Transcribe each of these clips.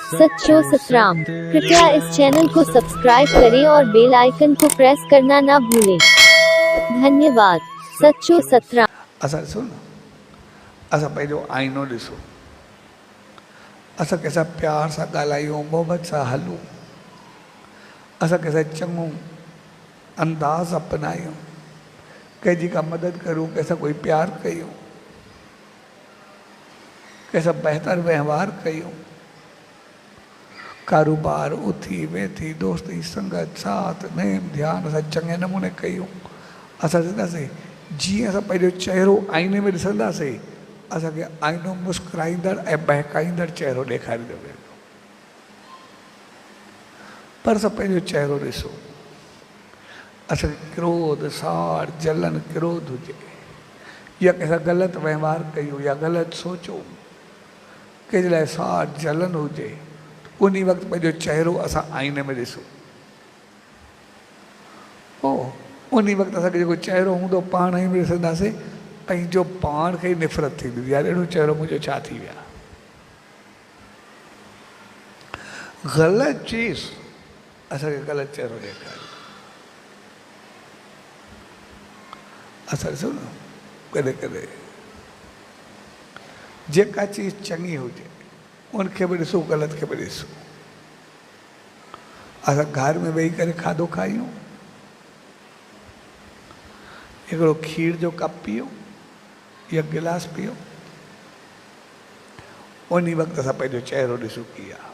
सच्चो सतराम। कृपया इस चैनल को सब्सक्राइब करें और बेल आइकन को प्रेस करना ना भूलें। धन्यवाद। सच्चो सतराम। असां ॾिसो न, असां पंहिंजो आईनो ॾिसो, असां कंहिंसां प्यार सां ॻाल्हायूं, मोहबत सां हलूं, असां कंहिंसां चङो अंदाज़ अपनायूं, कंहिंजी का मदद करूं, कंहिंसां कोई प्यार कयूं, कंहिंसां बहितर व्यवहार कयूं, कारोबार उथी वेठी दोस्ती संगत साथ नेम ध्यान असां चङे नमूने कयूं। असां ॾिसंदासीं जीअं असां पंहिंजो चहिरो आईने में ॾिसंदासीं, असांखे आईनो मुस्कुराईंदड़ ऐं बहकाईंदड़ चहिरो ॾेखारींदो वेंदो। पर असां पंहिंजो चहिरो ॾिसो, असांखे क्रोध साड़ जलन क्रोध हुजे, या कंहिंसां ग़लति व्यवहार कयूं या ग़लति सोचूं, कंहिंजे लाइ साड़ जलन हुजे, उन वक़्तु पंहिंजो चहिरो असां आईने में ॾिसूं। उन वक़्तु असांखे जेको चहिरो हूंदो पाण ई में ॾिसंदासीं, पंहिंजो पाण खे ई निफ़रत थींदी, यार अहिड़ो चहिरो मुंहिंजो छा थी विया। ग़लति चीज़ असांखे ग़लति चहिरो ॾेखारे। असां ॾिसो न, कॾहिं कॾहिं जेका चीज़ चङी हुजे उनखे बि ॾिसूं, ग़लति खे बि ॾिसूं। असां घर में वेही करे खाधो खायूं, हिकिड़ो खीर जो कप पियो या गिलास पियो, उन वक़्तु असां पंहिंजो चहिरो ॾिसूं की आहे।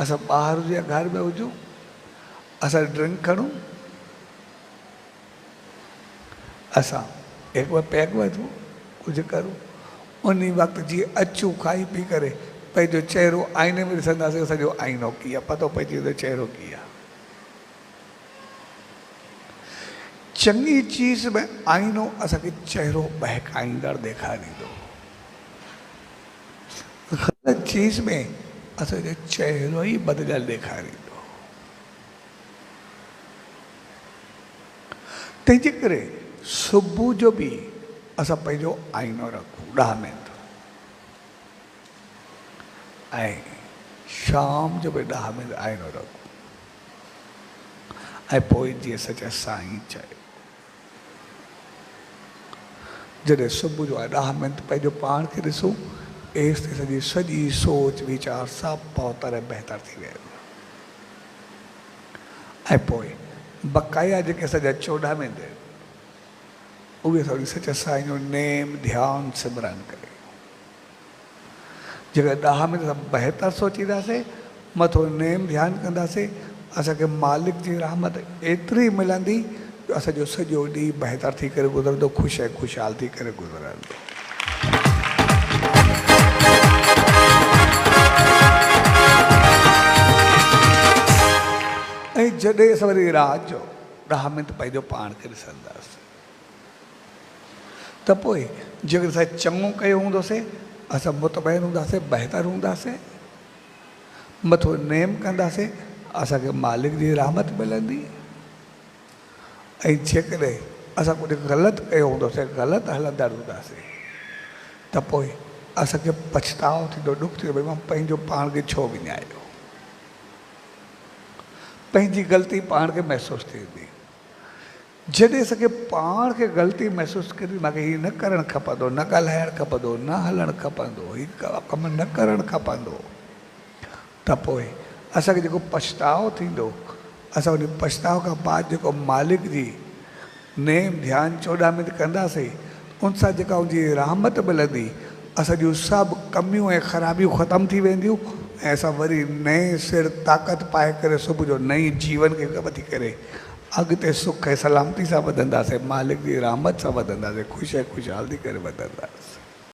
असां ॿाहिरि हुजे या घर में हुजूं, असां ड्रिंक खणूं, असां हिकु ॿ पैक वठूं, कुझु करूं, उन वक़्तु जीअं अचूं खाई पी करे पंहिंजो चहिरो आईने में ॾिसंदासीं, असांजो आईनो कीअं आहे, पतो पइजी वेंदो चहिरो कीअं आहे। चङी चीज़ में आईनो असांखे चहिरो बहकाईंदड़ ॾेखारींदो, ग़लति चीज़ में असांजो चहिरो ई बदिलियल ॾेखारींदो। तंहिंजे करे सुबुह जो बि असां पंहिंजो आईनो रखूं 10 मिंट, ऐं शाम जो बि 10 मिंट आईनो रखूं, ऐं पोइ जीअं सचा साईं चयो, जॾहिं सुबुह जो 10 मिंट पंहिंजो पाण खे ॾिसूं, एसि ताईं सॼी सोच वीचार सभु पहुतर ऐं बहितर थी वेंदो। ऐं पोइ बक़ाया जेके सॼा 14 मिंट आहिनि, उहे थोरी सच साईं जो नेम ध्यानु सिमरन करे, जेकर 10 मिंट असां बहितर सोचींदासीं, मथो नेम ध्यानु कंदासीं, असांखे मालिक जी रहमत एतिरी मिलंदी जो असांजो सॼो ॾींहुं बहितर थी करे गुज़रंदो, ख़ुशि ऐं ख़ुशहाल थी करे गुज़रंदो। ऐं जॾहिं असां वरी राति जो 10 मिंट पंहिंजो पाण खे ॾिसंदासीं, त पोइ जेकर असां चङो कयो हूंदोसीं, असां मुतमइन हूंदासीं, बहितर हूंदासीं, मथो नेम कंदासीं, असांखे मालिक जी रहमत मिलंदी। ऐं जेकॾहिं असां कुझु ग़लति कयो हूंदोसीं, ग़लति हलंदड़ हूंदासीं, त पोइ असांखे पछतावो थींदो, ॾुख थींदो, भई मां पंहिंजो पाण खे छो विञायो। पंहिंजी ग़लती पाण खे महसूसु थींदी। जॾहिं असांखे पाण खे ग़लती महसूसु करी, मूंखे हीअ न करणु खपंदो, न ॻाल्हाइणु खपंदो, न हलणु खपंदो, हीअ कमु न करणु खपंदो, त पोइ असांखे जेको पछतावो थींदो, असां उन पछताव खां बाद जेको मालिक जी नेम ध्यानु 14 मिंट कंदासीं, उन सां जेका उनजी रहमत मिलंदी, असां जूं सभु कमियूं ऐं ख़राबियूं ख़तमु थी वेंदियूं, ऐं असां वरी नए सिर ताक़त पाए करे सुबुह जो नई जीवन खे वधी करे अॻिते सुख ऐं सलामती सां वधंदासीं, मालिक जी रहमत सां वधंदासीं, ख़ुशि ऐं ख़ुशहाल थी करे वधंदासीं।